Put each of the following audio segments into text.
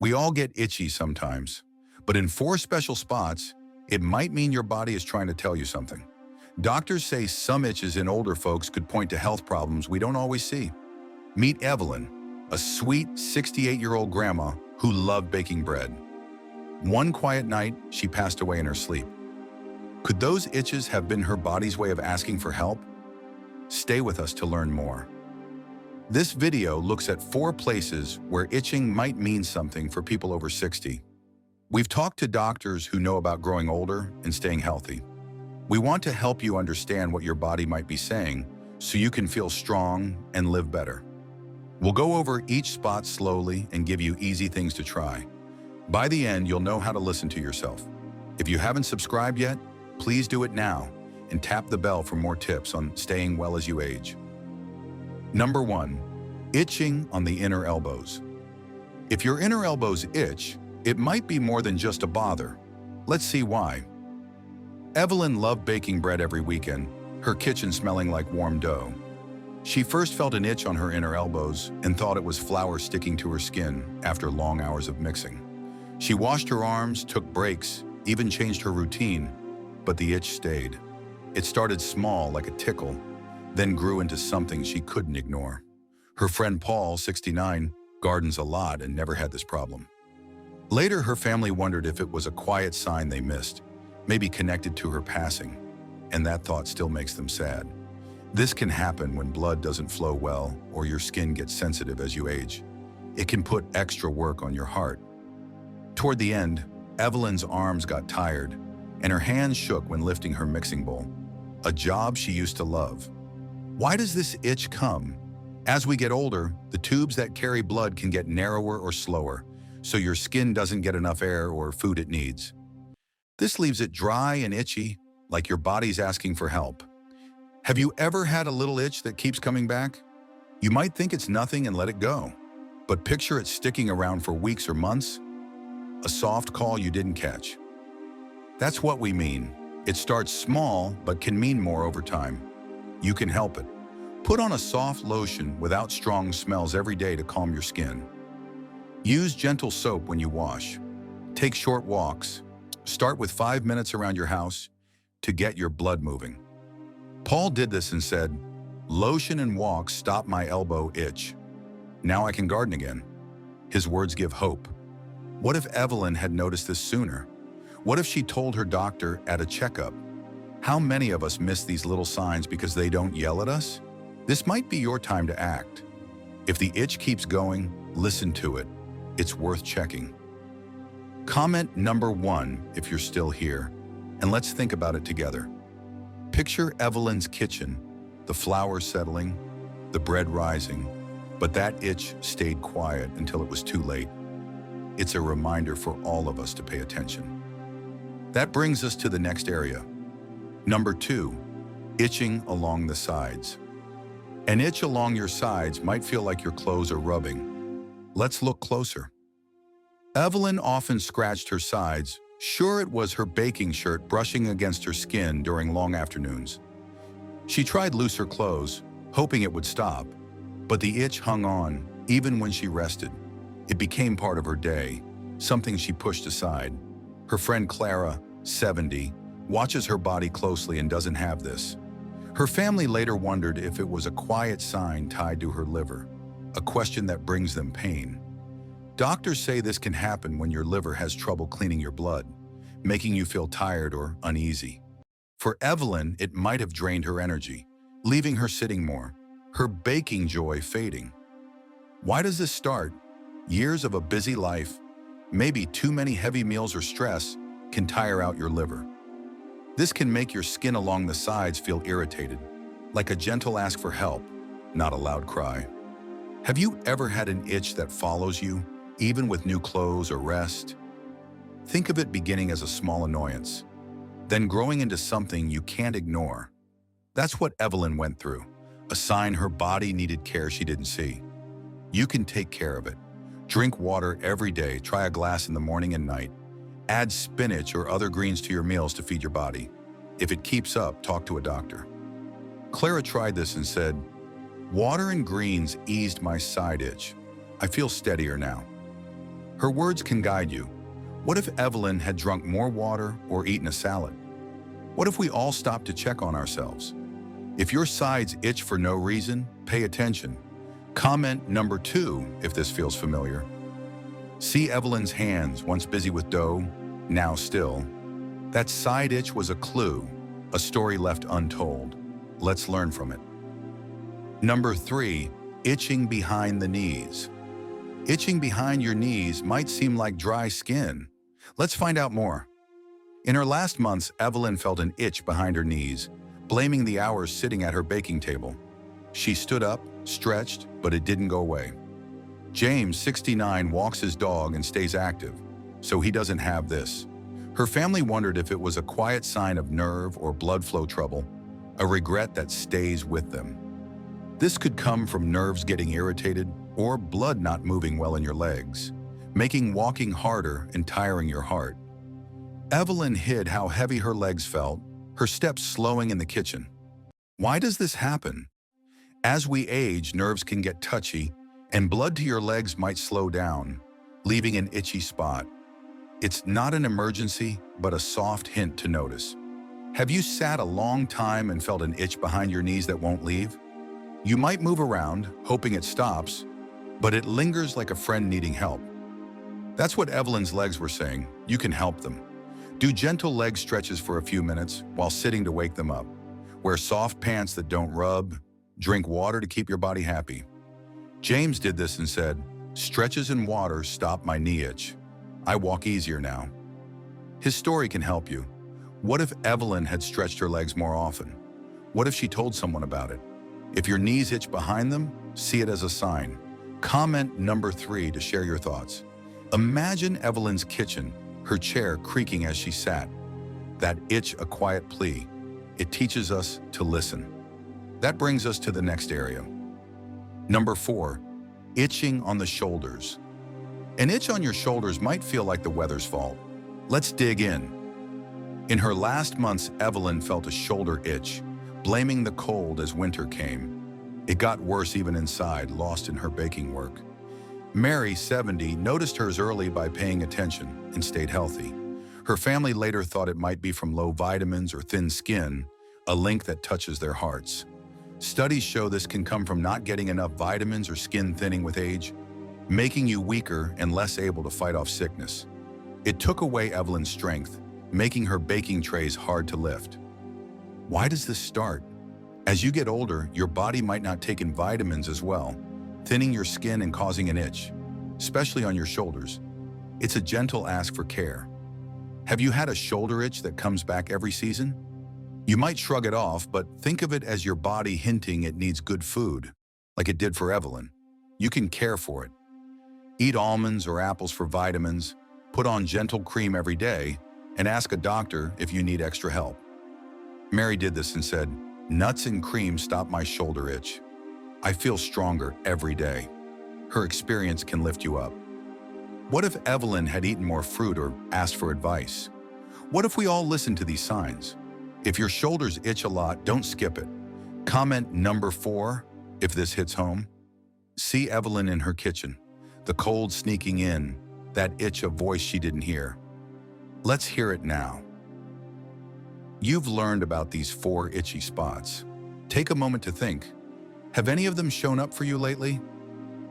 We all get itchy sometimes, but in 4 special spots, it might mean your body is trying to tell you something. Doctors say some itches in older folks could point to health problems we don't always see. Meet Evelyn, a sweet 68-year-old grandma who loved baking bread. One quiet night, she passed away in her sleep. Could those itches have been her body's way of asking for help? Stay with us to learn more. This video looks at 4 places where itching might mean something for people over 60. We've talked to doctors who know about growing older and staying healthy. We want to help you understand what your body might be saying so you can feel strong and live better. We'll go over each spot slowly and give you easy things to try. By the end, you'll know how to listen to yourself. If you haven't subscribed yet, please do it now and tap the bell for more tips on staying well as you age. Number 1, itching on the inner elbows. If your inner elbows itch, it might be more than just a bother. Let's see why. Evelyn loved baking bread every weekend, her kitchen smelling like warm dough. She first felt an itch on her inner elbows and thought it was flour sticking to her skin after long hours of mixing. She washed her arms, took breaks, even changed her routine, but the itch stayed. It started small, like a tickle, then grew into something she couldn't ignore. Her friend Paul, 69, gardens a lot and never had this problem. Later, her family wondered if it was a quiet sign they missed, maybe connected to her passing, and that thought still makes them sad. This can happen when blood doesn't flow well or your skin gets sensitive as you age. It can put extra work on your heart. Toward the end, Evelyn's arms got tired and her hands shook when lifting her mixing bowl, a job she used to love. Why does this itch come? As we get older, the tubes that carry blood can get narrower or slower, so your skin doesn't get enough air or food it needs. This leaves it dry and itchy, like your body's asking for help. Have you ever had a little itch that keeps coming back? You might think it's nothing and let it go, but picture it sticking around for weeks or months, a soft call you didn't catch. That's what we mean. It starts small, but can mean more over time. You can help it. Put on a soft lotion without strong smells every day to calm your skin. Use gentle soap when you wash. Take short walks. Start with 5 minutes around your house to get your blood moving. Paul did this and said, "Lotion and walks stop my elbow itch. Now I can garden again." His words give hope. What if Evelyn had noticed this sooner? What if she told her doctor at a checkup? How many of us miss these little signs because they don't yell at us? This might be your time to act. If the itch keeps going, listen to it. It's worth checking. Comment number 1 if you're still here, and let's think about it together. Picture Evelyn's kitchen, the flour settling, the bread rising, but that itch stayed quiet until it was too late. It's a reminder for all of us to pay attention. That brings us to the next area. Number 2, itching along the sides. An itch along your sides might feel like your clothes are rubbing. Let's look closer. Evelyn often scratched her sides, sure it was her baking shirt brushing against her skin during long afternoons. She tried looser clothes, hoping it would stop, but the itch hung on even when she rested. It became part of her day, something she pushed aside. Her friend Clara, 70, watches her body closely and doesn't have this. Her family later wondered if it was a quiet sign tied to her liver, a question that brings them pain. Doctors say this can happen when your liver has trouble cleaning your blood, making you feel tired or uneasy. For Evelyn, it might have drained her energy, leaving her sitting more, her baking joy fading. Why does this start? Years of a busy life, maybe too many heavy meals or stress, can tire out your liver. This can make your skin along the sides feel irritated, like a gentle ask for help, not a loud cry. Have you ever had an itch that follows you, even with new clothes or rest? Think of it beginning as a small annoyance, then growing into something you can't ignore. That's what Evelyn went through, a sign her body needed care she didn't see. You can take care of it. Drink water every day, try a glass in the morning and night. Add spinach or other greens to your meals to feed your body. If it keeps up, talk to a doctor. Clara tried this and said, "Water and greens eased my side itch. I feel steadier now." Her words can guide you. What if Evelyn had drunk more water or eaten a salad? What if we all stopped to check on ourselves? If your sides itch for no reason, pay attention. Comment number 2 if this feels familiar. See Evelyn's hands, once busy with dough, now still. That side itch was a clue, a story left untold. Let's learn from it. Number 3, itching behind the knees. Itching behind your knees might seem like dry skin. Let's find out more. In her last months, Evelyn felt an itch behind her knees, blaming the hours sitting at her baking table. She stood up, stretched, but it didn't go away. James, 69, walks his dog and stays active, so he doesn't have this. Her family wondered if it was a quiet sign of nerve or blood flow trouble, a regret that stays with them. This could come from nerves getting irritated or blood not moving well in your legs, making walking harder and tiring your heart. Evelyn hid how heavy her legs felt, her steps slowing in the kitchen. Why does this happen? As we age, nerves can get touchy, and blood to your legs might slow down, leaving an itchy spot. It's not an emergency, but a soft hint to notice. Have you sat a long time and felt an itch behind your knees that won't leave? You might move around, hoping it stops, but it lingers like a friend needing help. That's what Evelyn's legs were saying. You can help them. Do gentle leg stretches for a few minutes while sitting to wake them up. Wear soft pants that don't rub. Drink water to keep your body happy. James did this and said, "Stretches and water stop my knee itch. I walk easier now." His story can help you. What if Evelyn had stretched her legs more often? What if she told someone about it? If your knees itch behind them, see it as a sign. Comment number 3 to share your thoughts. Imagine Evelyn's kitchen, her chair creaking as she sat. That itch a quiet plea. It teaches us to listen. That brings us to the next area. Number 4, itching on the shoulders. An itch on your shoulders might feel like the weather's fault. Let's dig in. In her last months, Evelyn felt a shoulder itch, blaming the cold as winter came. It got worse even inside, lost in her baking work. Mary, 70, noticed hers early by paying attention and stayed healthy. Her family later thought it might be from low vitamins or thin skin, a link that touches their hearts. Studies show this can come from not getting enough vitamins or skin thinning with age, making you weaker and less able to fight off sickness. It took away Evelyn's strength, making her baking trays hard to lift. Why does this start? As you get older, your body might not take in vitamins as well, thinning your skin and causing an itch, especially on your shoulders. It's a gentle ask for care. Have you had a shoulder itch that comes back every season? You might shrug it off, but think of it as your body hinting it needs good food, like it did for Evelyn. You can care for it. Eat almonds or apples for vitamins, put on gentle cream every day, and ask a doctor if you need extra help. Mary did this and said, "Nuts and cream stop my shoulder itch. I feel stronger every day." Her experience can lift you up. What if Evelyn had eaten more fruit or asked for advice? What if we all listened to these signs? If your shoulders itch a lot, don't skip it. Comment number 4 if this hits home. See Evelyn in her kitchen, the cold sneaking in, that itch a voice she didn't hear. Let's hear it now. You've learned about these 4 itchy spots. Take a moment to think. Have any of them shown up for you lately?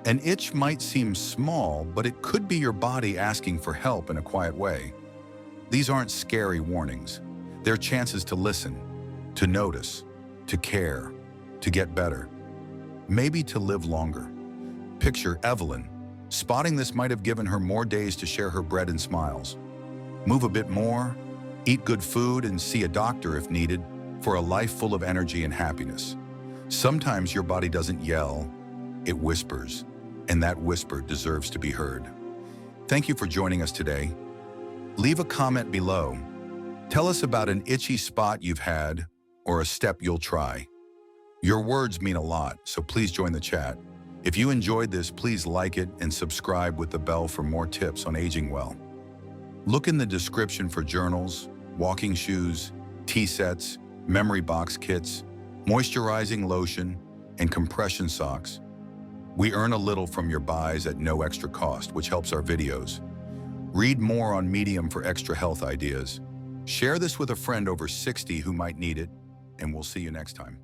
An itch might seem small, but it could be your body asking for help in a quiet way. These aren't scary warnings. They're chances to listen, to notice, to care, to get better, maybe to live longer. Picture Evelyn. Spotting this might have given her more days to share her bread and smiles. Move a bit more, eat good food, and see a doctor if needed for a life full of energy and happiness. Sometimes your body doesn't yell, it whispers, and that whisper deserves to be heard. Thank you for joining us today. Leave a comment below. Tell us about an itchy spot you've had or a step you'll try. Your words mean a lot, so please join the chat. If you enjoyed this, please like it and subscribe with the bell for more tips on aging well. Look in the description for journals, walking shoes, tea sets, memory box kits, moisturizing lotion, and compression socks. We earn a little from your buys at no extra cost, which helps our videos. Read more on Medium for extra health ideas. Share this with a friend over 60 who might need it, and we'll see you next time.